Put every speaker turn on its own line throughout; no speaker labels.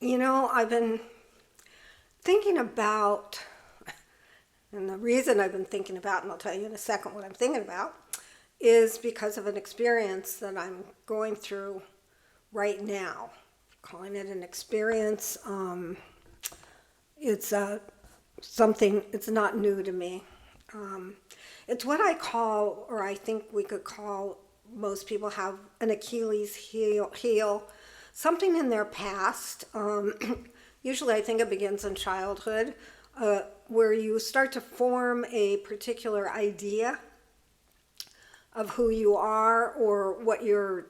I've been thinking about, and the reason I've been thinking about, and I'll tell you in a second what I'm thinking about, is because of an experience that I'm going through right now. Calling it an experience, it's something, it's not new to me. It's what I call, or I think we could call, most people have an Achilles heel, something in their past. Usually I think it begins in childhood, where you start to form a particular idea of who you are or what you're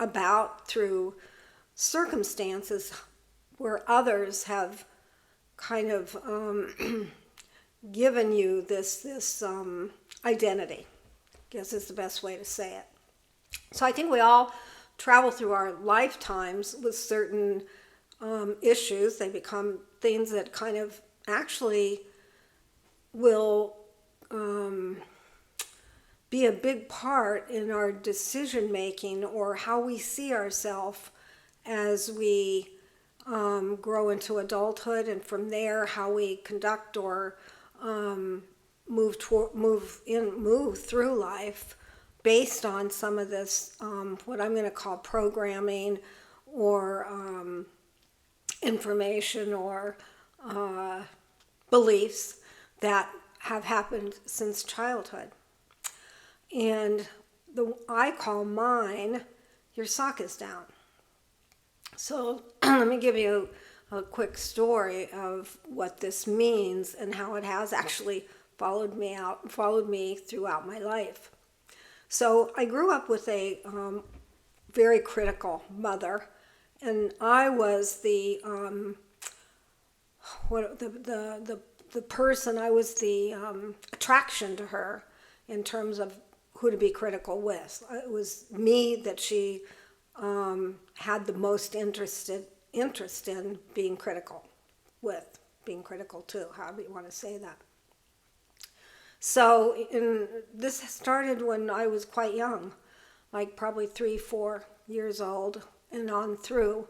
about through circumstances where others have kind of given you this identity, I guess is the best way to say it. So I think we all travel through our lifetimes with certain issues. They become things that kind of actually will be a big part in our decision making or how we see ourselves as we grow into adulthood, and from there how we conduct or move through life based on some of this what I'm going to call programming or information or beliefs that have happened since childhood. And I call mine, your sock is down. So let me give you a quick story of what this means and how it has actually followed me throughout my life. So I grew up with a very critical mother, and I was the person. I was the attraction to her in terms of who to be critical with. It was me that she had the most interest in being critical with, being critical to, however you want to say that. So this started when I was quite young, like probably 3-4 years old, and on through,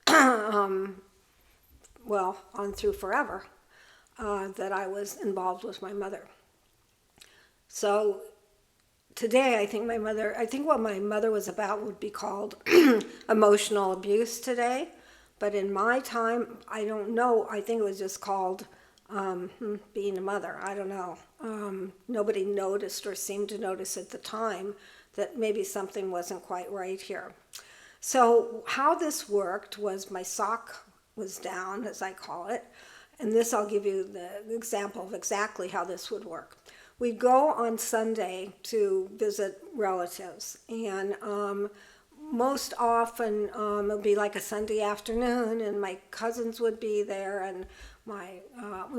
on through forever, that I was involved with my mother. So today, I think what my mother was about would be called emotional abuse today. But in my time, I don't know. I think it was just called being a mother. I don't know. Nobody noticed or seemed to notice at the time that maybe something wasn't quite right here. So how this worked was my sock was down, as I call it. And this, I'll give you the example of exactly how this would work. We'd go on Sunday to visit relatives, and most often it would be like a Sunday afternoon, and my cousins would be there, and we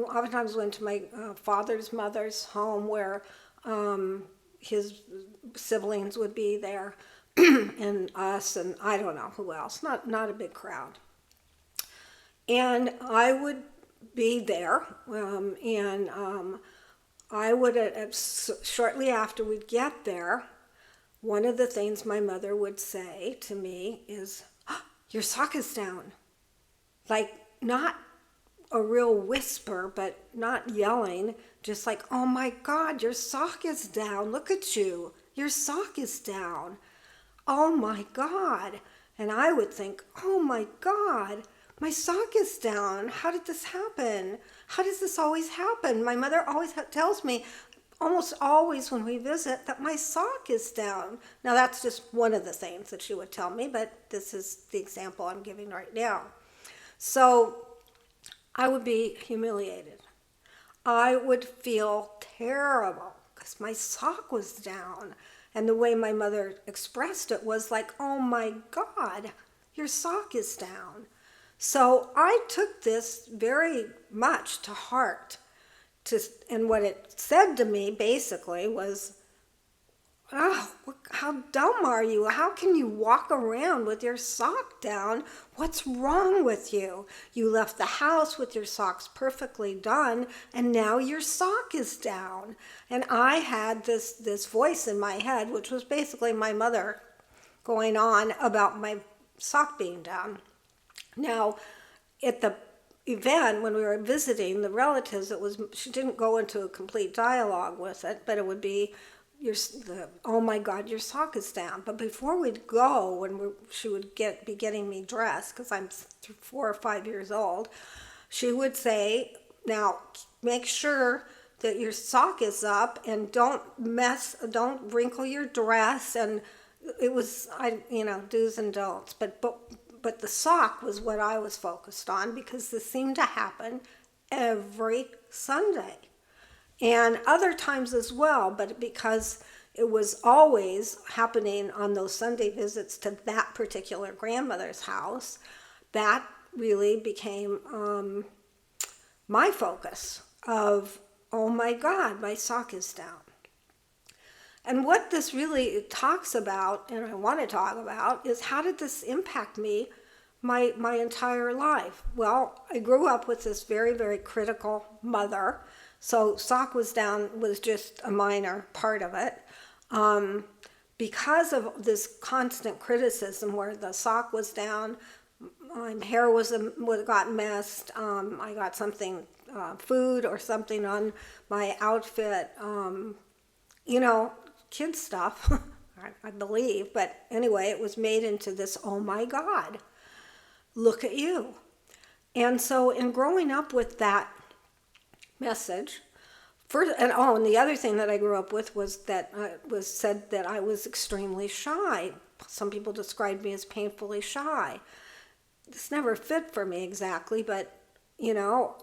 oftentimes went to my father's mother's home where his siblings would be there, and us, and I don't know who else, not a big crowd. And I would be there, and I would, shortly after we'd get there, one of the things my mother would say to me is, "Oh, your sock is down." Like, not a real whisper, but not yelling, just like, "Oh my God, your sock is down. Look at you. Your sock is down. Oh my God." And I would think, "Oh my God, my sock is down. How did this happen? How does this always happen?" My mother always tells me, almost always when we visit, that my sock is down. Now that's just one of the things that she would tell me, but this is the example I'm giving right now. So I would be humiliated. I would feel terrible because my sock was down. And the way my mother expressed it was like, "Oh my God, your sock is down." So I took this very much to heart. And what it said to me basically was, "Oh, how dumb are you? How can you walk around with your sock down? What's wrong with you? You left the house with your socks perfectly done, and now your sock is down." And I had this voice in my head, which was basically my mother going on about my sock being down. Now, at the event when we were visiting the relatives, she didn't go into a complete dialogue with it, but it would be oh my God, your sock is down. But before we'd go, she would be getting me dressed, because I'm 4 or 5 years old, she would say, now make sure that your sock is up and don't wrinkle your dress. And it was, do's and don'ts. But the sock was what I was focused on, because this seemed to happen every Sunday. And other times as well, but because it was always happening on those Sunday visits to that particular grandmother's house, that really became my focus of, oh my God, my sock is down. And what this really talks about, and I want to talk about, is how did this impact me my entire life? Well, I grew up with this very, very critical mother. So sock was down was just a minor part of it. Because of this constant criticism where the sock was down, my hair got messed, I got something, food or something on my outfit, kid stuff, I believe. But anyway, it was made into this, oh my God, look at you. And so in growing up with that message, and the other thing that I grew up with was that was said that I was extremely shy. Some people described me as painfully shy. This never fit for me exactly, but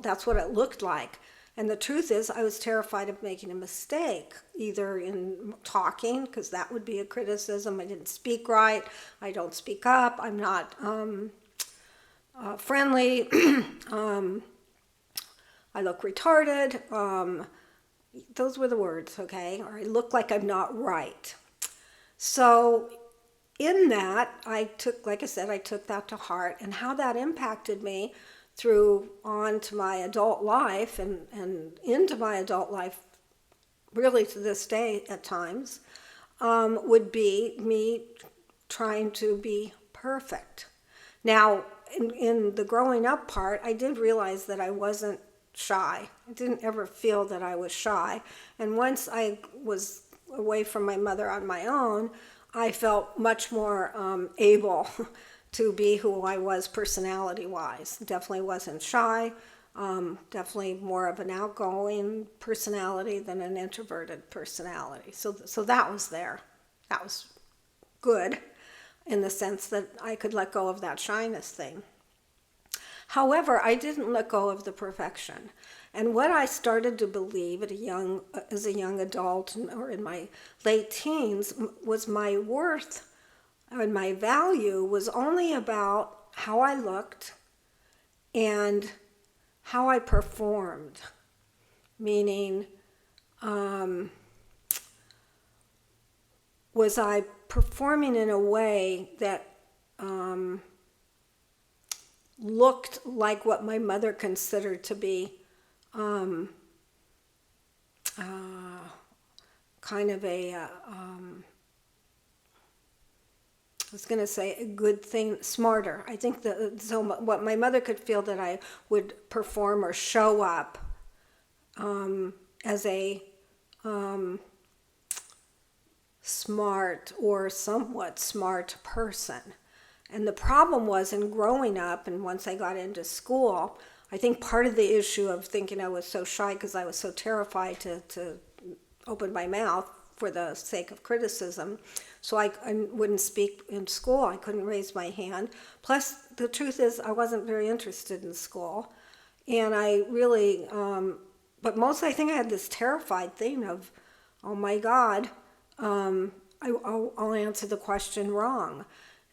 that's what it looked like. And the truth is, I was terrified of making a mistake, either in talking, because that would be a criticism. I didn't speak right. I don't speak up. I'm not friendly. I look retarded. Those were the words, okay? Or I look like I'm not right. So in that, I took that to heart, and how that impacted me through on to my adult life and into my adult life, really to this day at times, would be me trying to be perfect. Now, in the growing up part, I did realize that I wasn't shy. I didn't ever feel that I was shy. And once I was away from my mother on my own, I felt much more able to be who I was personality-wise. Definitely wasn't shy. Definitely more of an outgoing personality than an introverted personality. So that was there. That was good in the sense that I could let go of that shyness thing. However, I didn't let go of the perfection. And what I started to believe as a young adult or in my late teens was my worth and my value was only about how I looked and how I performed. Meaning, was I performing in a way that looked like what my mother considered to be kind of I was going to say a good thing, smarter. I think so what my mother could feel that I would perform or show up as a smart or somewhat smart person. And the problem was in growing up, and once I got into school, I think part of the issue of thinking I was so shy because I was so terrified to open my mouth for the sake of criticism. So I wouldn't speak in school. I couldn't raise my hand. Plus, the truth is I wasn't very interested in school. And I really, but mostly I think I had this terrified thing of, oh my God, I'll answer the question wrong.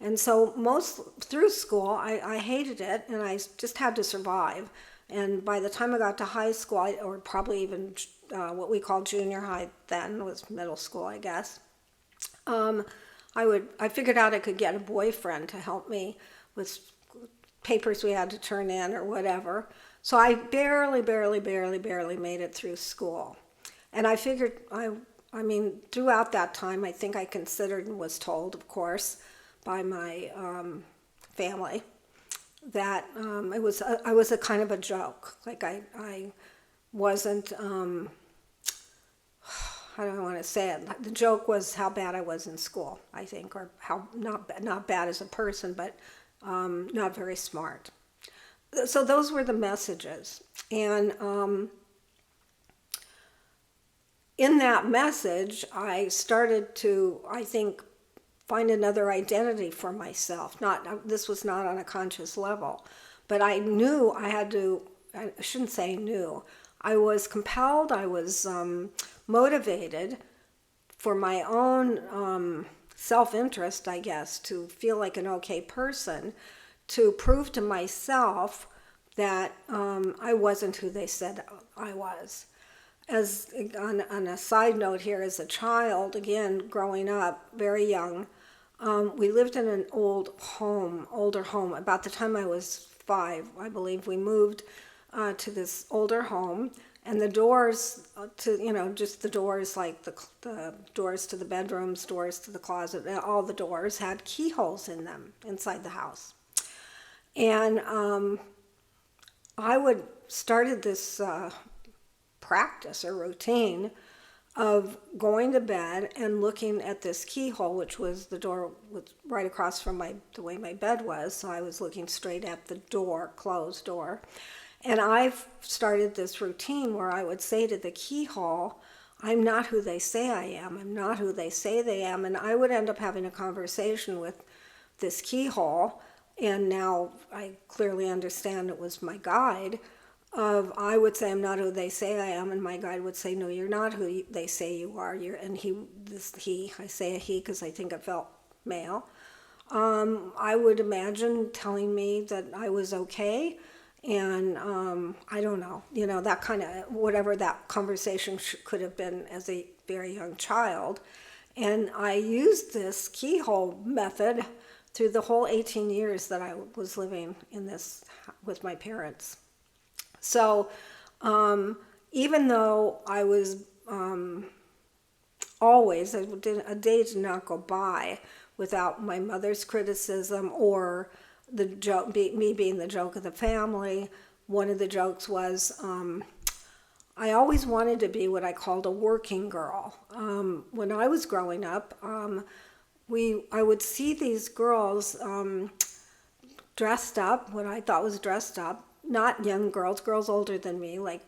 And so through school, I hated it, and I just had to survive. And by the time I got to high school, or probably even what we call junior high then, was middle school, I guess, I figured out I could get a boyfriend to help me with papers we had to turn in or whatever. So I barely made it through school. And I figured, I mean, throughout that time, I think I considered and was told, of course, by my family that I was a kind of a joke. Like I wasn't, how do I want to say it? The joke was how bad I was in school, I think, or how not bad as a person, but not very smart. So those were the messages. And in that message, I started to, I think, find another identity for myself. This was not on a conscious level, but I knew I had to, I shouldn't say knew, I was compelled, I was motivated for my own self-interest, I guess, to feel like an okay person, to prove to myself that I wasn't who they said I was. As on a side note here, as a child, again, growing up, very young, we lived in an older home. About the time I was 5, I believe, we moved to this older home, and the doors just the doors, like the doors to the bedrooms, doors to the closet, all the doors had keyholes in them inside the house. And I would started this practice or routine of going to bed and looking at this keyhole, which was the door was right across from the way my bed was. So I was looking straight at the door, closed door. And I've started this routine where I would say to the keyhole, I'm not who they say I am. I'm not who they say they am. And I would end up having a conversation with this keyhole. And now I clearly understand it was my guide. I would say I'm not who they say I am, and my guide would say, no, you're not who they say you are. I say a he because I think it felt male. I would imagine telling me that I was okay, and I don't know, that kind of, whatever that conversation could have been as a very young child. And I used this keyhole method through the whole 18 years that I was living in this with my parents. So even though I was always, a day did not go by without my mother's criticism or the joke, me being the joke of the family. One of the jokes was I always wanted to be what I called a working girl. When I was growing up, I would see these girls dressed up, what I thought was dressed up, not young girls older than me, like,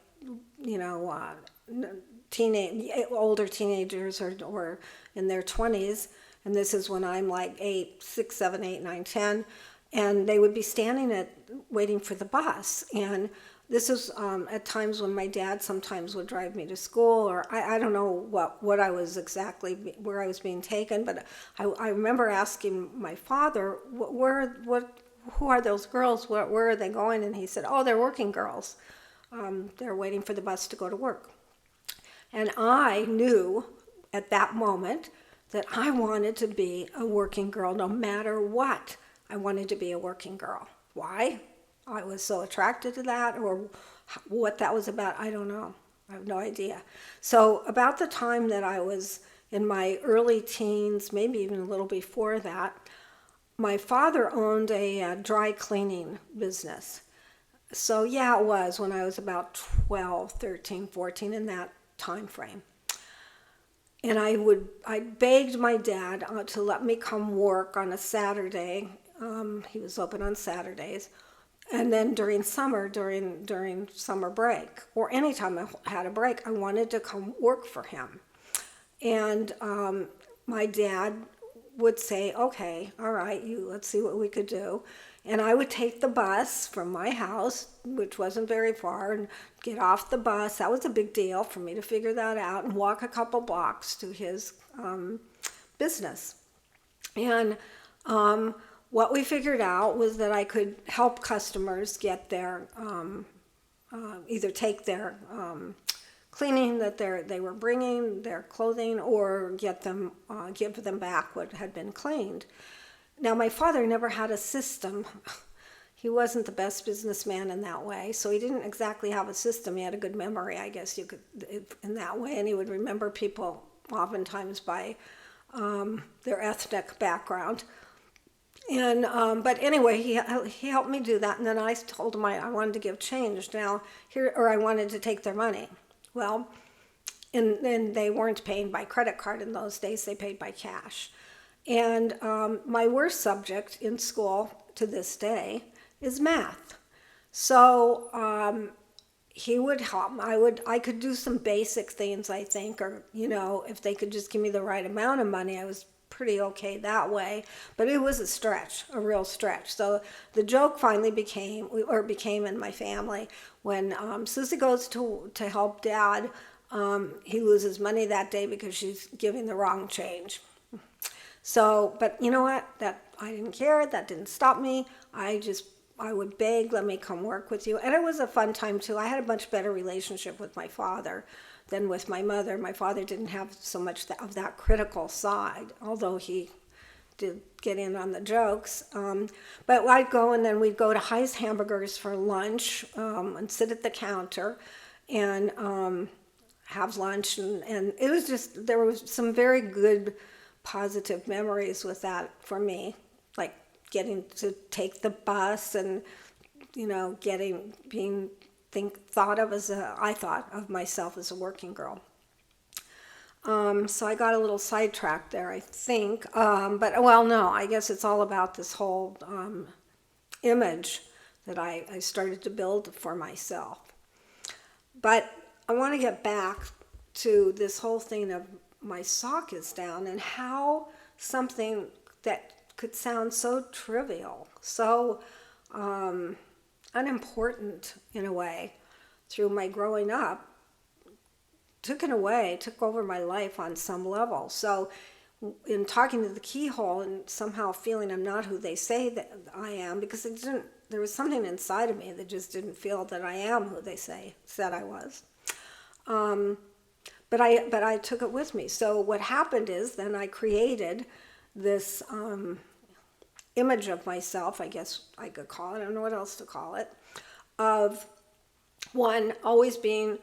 older teenagers or in their 20s. And this is when I'm like 6, 7, 8, 9, 10. And they would be standing waiting for the bus. And this is at times when my dad sometimes would drive me to school, or I don't know what I was exactly, where I was being taken. But I remember asking my father, who are those girls? Where are they going? And he said, oh, they're working girls. They're waiting for the bus to go to work. And I knew at that moment that I wanted to be a working girl no matter what. I wanted to be a working girl. Why? I was so attracted to that, or what that was about, I don't know. I have no idea. So about the time that I was in my early teens, maybe even a little before that, my father owned a dry cleaning business. So yeah, it was when I was about 12, 13, 14, in that time frame. And I begged my dad to let me come work on a Saturday. He was open on Saturdays. And then during summer break, or anytime I had a break, I wanted to come work for him. And my dad would say, okay, all right, let's see what we could do. And I would take the bus from my house, which wasn't very far, and get off the bus. That was a big deal for me to figure that out, and walk a couple blocks to his business. And what we figured out was that I could help customers get their, either take their cleaning that they were bringing, their clothing, or give them back what had been cleaned. Now, my father never had a system. He wasn't the best businessman in that way, so he didn't exactly have a system. He had a good memory, I guess you could, in that way, and he would remember people oftentimes by their ethnic background. And but anyway, he helped me do that, and then I told him I wanted to give change now here, or I wanted to take their money. Well, and they weren't paying by credit card in those days; they paid by cash. And my worst subject in school to this day is math. So he would help. I could do some basic things, I think, or if they could just give me the right amount of money, I was pretty okay that way. But it was a stretch, a real stretch. So the joke finally became in my family when Susie goes to help Dad. He loses money that day because she's giving the wrong change. So, but you know what? That I didn't care. That didn't stop me. I would beg, let me come work with you. And it was a fun time too. I had a much better relationship with my father than with my mother. My father didn't have so much of that critical side, although he did get in on the jokes. But I'd go, and then we'd go to High's Hamburgers for lunch and sit at the counter and have lunch. And it was just, there was some very good positive memories with that for me, like getting to take the bus and I thought of myself as a working girl. So I got a little sidetracked there, I think. But well, no, I guess it's all about this whole image that I started to build for myself. But I want to get back to this whole thing of my sock is down and how something that could sound so trivial, so unimportant in a way through my growing up, took over my life on some level. So in talking to the keyhole and somehow feeling I'm not who they say that I am, because there was something inside of me that just didn't feel that I am who they said I was. But I took it with me. So what happened is then I created this image of myself, I guess I could call it, I don't know what else to call it, of one, always being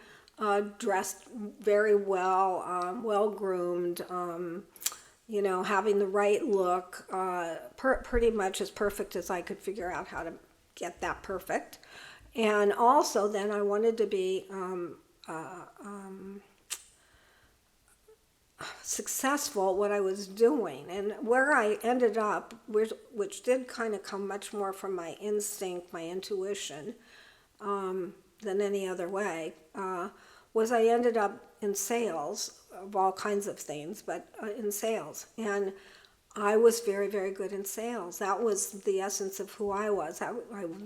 dressed very well, well-groomed, having the right look, pretty much as perfect as I could figure out how to get that perfect. And also then I wanted to be successful at what I was doing, and where I ended up, which did kind of come much more from my instinct, my intuition, than any other way, was I ended up in sales of all kinds of things, but in sales. And I was very, very good in sales. That was the essence of who I was.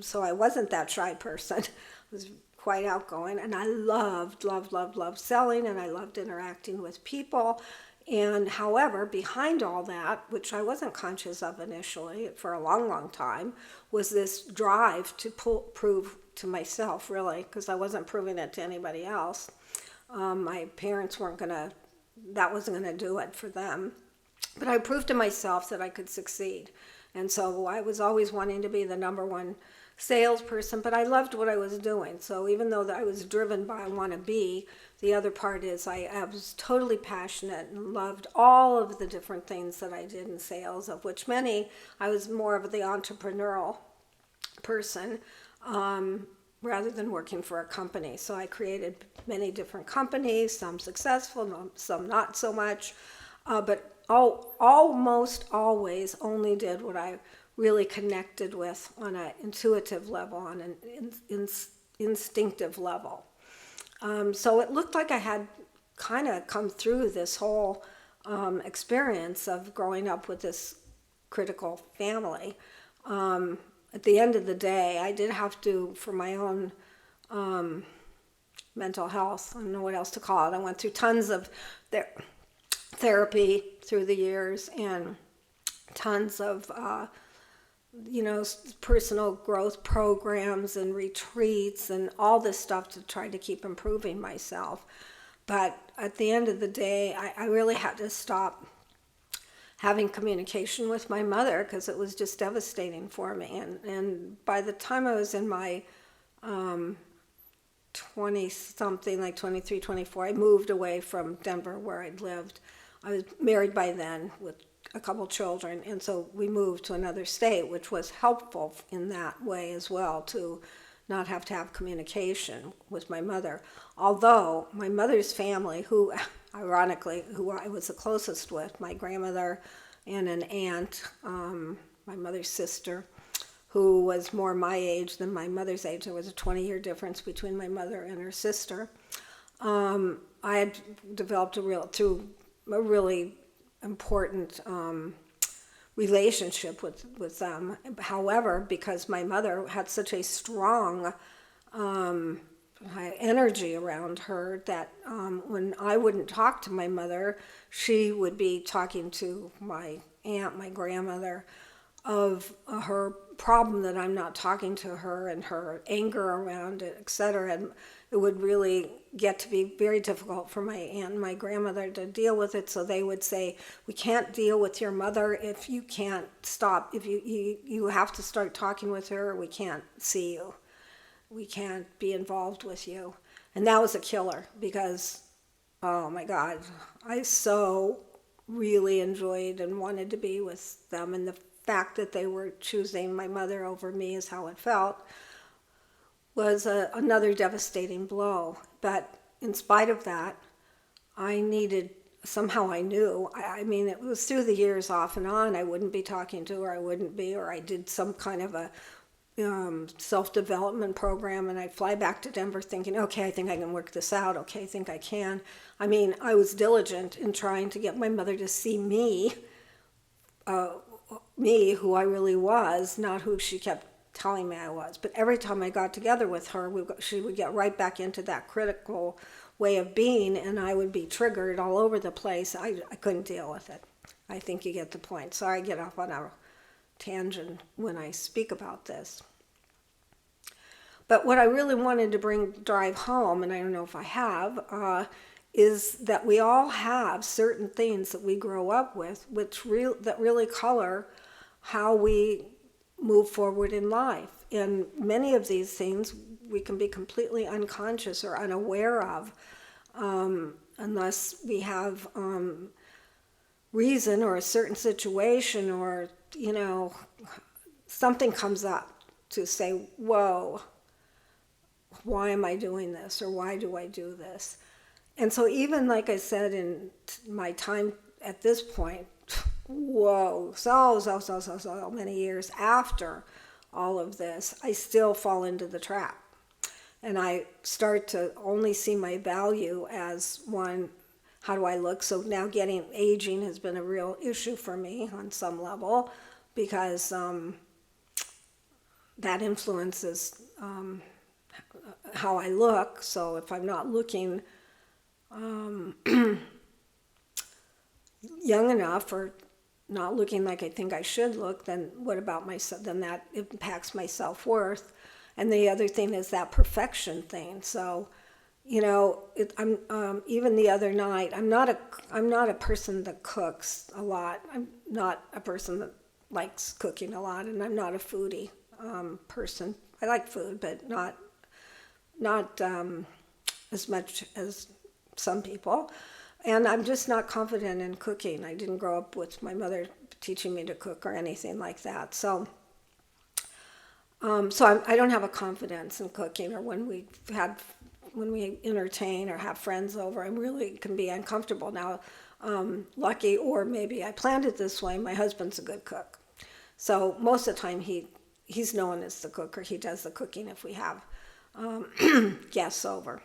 So I wasn't that shy person. I was quite outgoing, and I loved selling, and I loved interacting with people. And however, behind all that, which I wasn't conscious of initially for a long, long time, was this drive to prove to myself, really, because I wasn't proving it to anybody else. My parents that wasn't gonna do it for them. But I proved to myself that I could succeed. And so I was always wanting to be the number one salesperson, but I loved what I was doing. So even though I was driven by I want to be, the other part is I was totally passionate and loved all of the different things that I did in sales, of which many, I was more of the entrepreneurial person rather than working for a company. So I created many different companies, some successful, some not so much, but almost always only did what I really connected with on an intuitive level, on an instinctive level. So it looked like I had kind of come through this whole experience of growing up with this critical family. At the end of the day, I did have to, for my own mental health, I don't know what else to call it, I went through tons of therapy through the years and tons of personal growth programs and retreats and all this stuff to try to keep improving myself. But at the end of the day, I really had to stop having communication with my mother because it was just devastating for me. And by the time I was in my 20-something, like 23, 24, I moved away from Denver where I'd lived. I was married by then with a couple children, and so we moved to another state, which was helpful in that way as well, to not have to have communication with my mother. Although my mother's family, who ironically, who I was the closest with, my grandmother and an aunt, my mother's sister, who was more my age than my mother's age. There was a 20-year difference between my mother and her sister. I had developed through a really important relationship with them. However, because my mother had such a strong energy around her that when I wouldn't talk to my mother, she would be talking to my aunt, my grandmother, of her problem that I'm not talking to her and her anger around it, etc. And it would really get to be very difficult for my aunt and my grandmother to deal with it. So they would say, we can't deal with your mother if you can't stop, if you have to start talking with her, we can't see you. We can't be involved with you. And that was a killer because, oh my God, I so really enjoyed and wanted to be with them. And the fact that they were choosing my mother over me is how it felt, was another devastating blow. But in spite of that, I somehow I knew, I mean, it was through the years off and on, I wouldn't be talking to her, or I did some kind of a self-development program, and I'd fly back to Denver thinking, okay, I think I can work this out, okay, I think I can. I mean, I was diligent in trying to get my mother to see me, who I really was, not who she kept telling me I was. But every time I got together with her, she would get right back into that critical way of being, and I would be triggered all over the place. I couldn't deal with it. I think you get the point. Sorry, I get off on a tangent when I speak about this. But what I really wanted to drive home, and I don't know if I have, is that we all have certain things that we grow up with, that really color how we move forward in life. And many of these things we can be completely unconscious or unaware of, unless we have reason or a certain situation, or something comes up to say, whoa, why am I doing this, or why do I do this? And so even like I said, in my time at this point, whoa, so many years after all of this, I still fall into the trap. And I start to only see my value as one, how do I look? So now aging has been a real issue for me on some level, because that influences how I look. So if I'm not looking young enough, or not looking like I think I should look, then what about myself? Then that impacts my self-worth. And the other thing is that perfection thing. So, I'm even the other night, I'm not a person that cooks a lot. I'm not a person that likes cooking a lot, and I'm not a foodie person. I like food, but not as much as some people. And I'm just not confident in cooking. I didn't grow up with my mother teaching me to cook or anything like that. So I don't have a confidence in cooking, or when we entertain or have friends over, I really can be uncomfortable. Now, lucky, or maybe I planned it this way, my husband's a good cook. So most of the time he's known as the cook, or he does the cooking if we have guests over.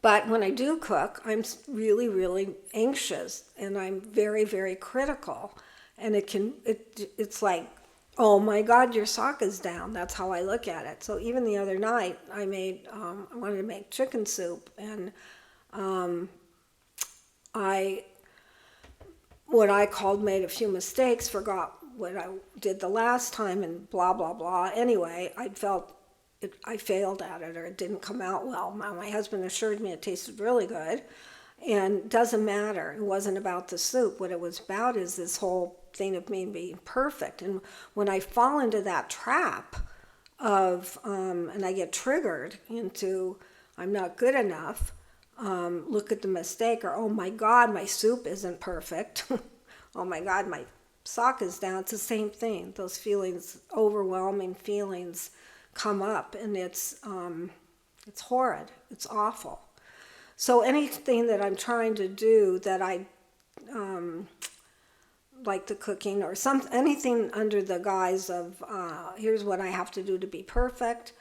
But when I do cook, I'm really, really anxious, and I'm very, very critical. And it's like, oh my God, your sock is down. That's how I look at it. So even the other night, I wanted to make chicken soup, and made a few mistakes, forgot what I did the last time, and blah, blah, blah. Anyway, I failed at it, or it didn't come out well. My husband assured me it tasted really good, and it doesn't matter. It wasn't about the soup. What it was about is this whole thing of me being perfect. And when I fall into that trap of, and I get triggered into, I'm not good enough, look at the mistake, or oh my God, my soup isn't perfect, oh my God, my sock is down. It's the same thing. Those feelings, overwhelming feelings, come up, and it's horrid. It's awful. So anything that I'm trying to do that I like the cooking or anything under the guise of here's what I have to do to be perfect,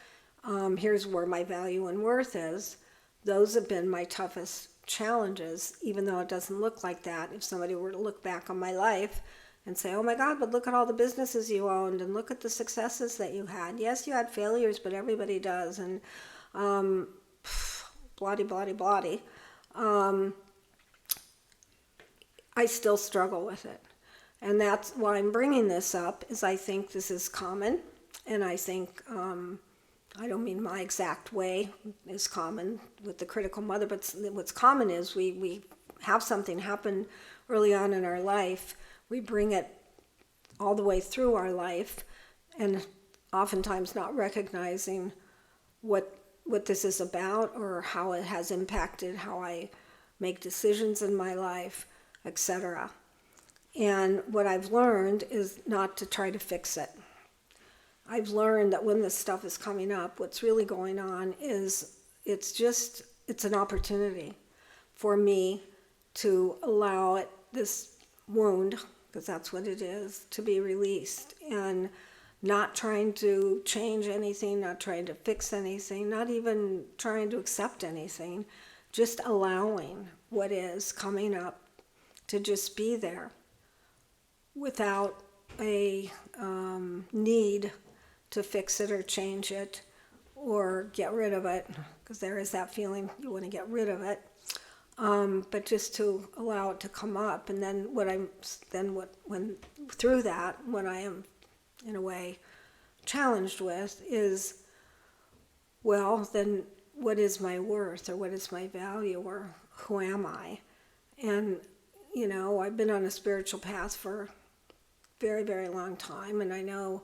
here's where my value and worth is, those have been my toughest challenges, even though it doesn't look like that. If somebody were to look back on my life and say, oh my God, but look at all the businesses you owned and look at the successes that you had. Yes, you had failures, but everybody does. And bloody, bloody, bloody. I still struggle with it. And that's why I'm bringing this up, is I think this is common. And I think, I don't mean my exact way is common with the critical mother, but what's common is we have something happen early on in our life. We bring it all the way through our life, and oftentimes not recognizing what this is about or how it has impacted how I make decisions in my life, etc. And what I've learned is not to try to fix it. I've learned that when this stuff is coming up, what's really going on is it's an opportunity for me to allow this wound, because that's what it is, to be released, and not trying to change anything, not trying to fix anything, not even trying to accept anything, just allowing what is coming up to just be there without a need to fix it or change it or get rid of it, because there is that feeling you want to get rid of it. But just to allow it to come up, and then when through that, what I am in a way challenged with is, well, then what is my worth, or what is my value, or who am I? And I've been on a spiritual path for a very, very long time, and I know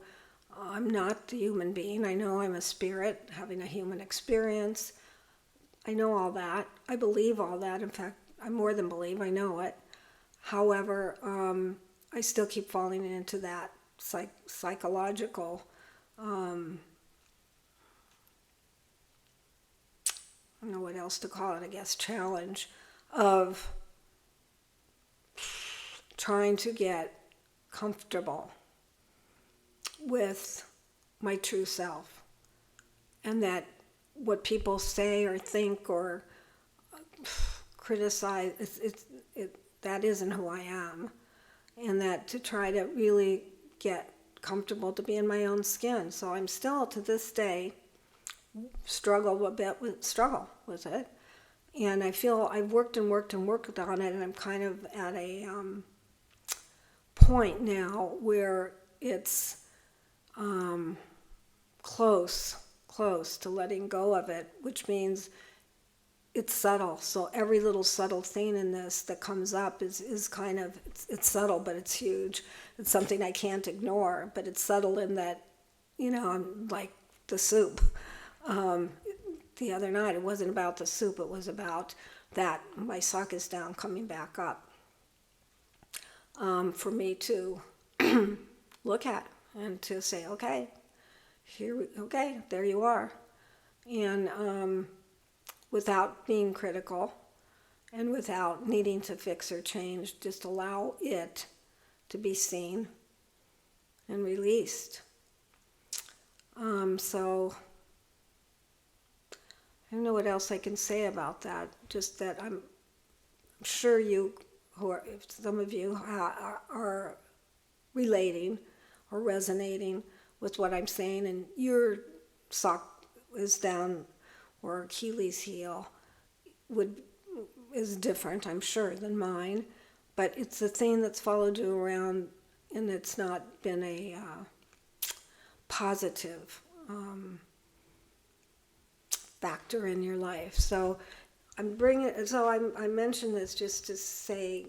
I'm not the human being. I know I'm a spirit having a human experience. I know all that. I believe all that. In fact, I more than believe, I know it. However, I still keep falling into that psychological, I don't know what else to call it, I guess, challenge of trying to get comfortable with my true self, and that what people say or think or criticize, that isn't who I am, and that to try to really get comfortable to be in my own skin. So I'm still, to this day, struggle with it, and I feel I've worked and worked and worked on it, and I'm kind of at a point now where it's close to letting go of it, which means it's subtle. So every little subtle thing in this that comes up is kind of, it's subtle, but it's huge. It's something I can't ignore, but it's subtle in that, I'm like the soup. The other night, it wasn't about the soup, it was about that my sock is down, coming back up. For me to look at and to say, okay, there you are. And without being critical and without needing to fix or change, just allow it to be seen and released. So I don't know what else I can say about that. Just that I'm sure some of you are relating or resonating with what I'm saying, and your sock is down or Achilles heel is different, I'm sure, than mine, but it's a thing that's followed you around, and it's not been a positive factor in your life. So I mention this just to say,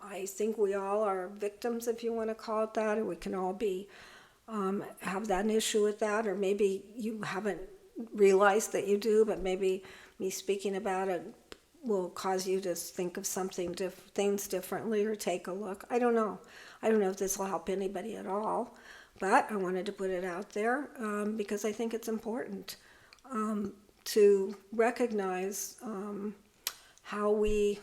I think we all are victims, if you want to call it that, or we can all be have that issue with that, or maybe you haven't realized that you do, but maybe me speaking about it will cause you to think of things differently or take a look. I don't know. I don't know if this will help anybody at all, but I wanted to put it out there because I think it's important to recognize how we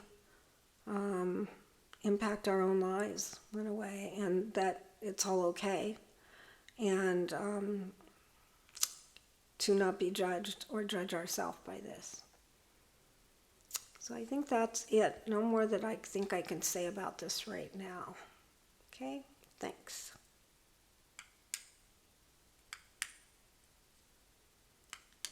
impact our own lives in a way, and that it's all okay, and to not be judged or judge ourselves by this. So I think that's it. No more that I think I can say about this right now. Okay? Thanks.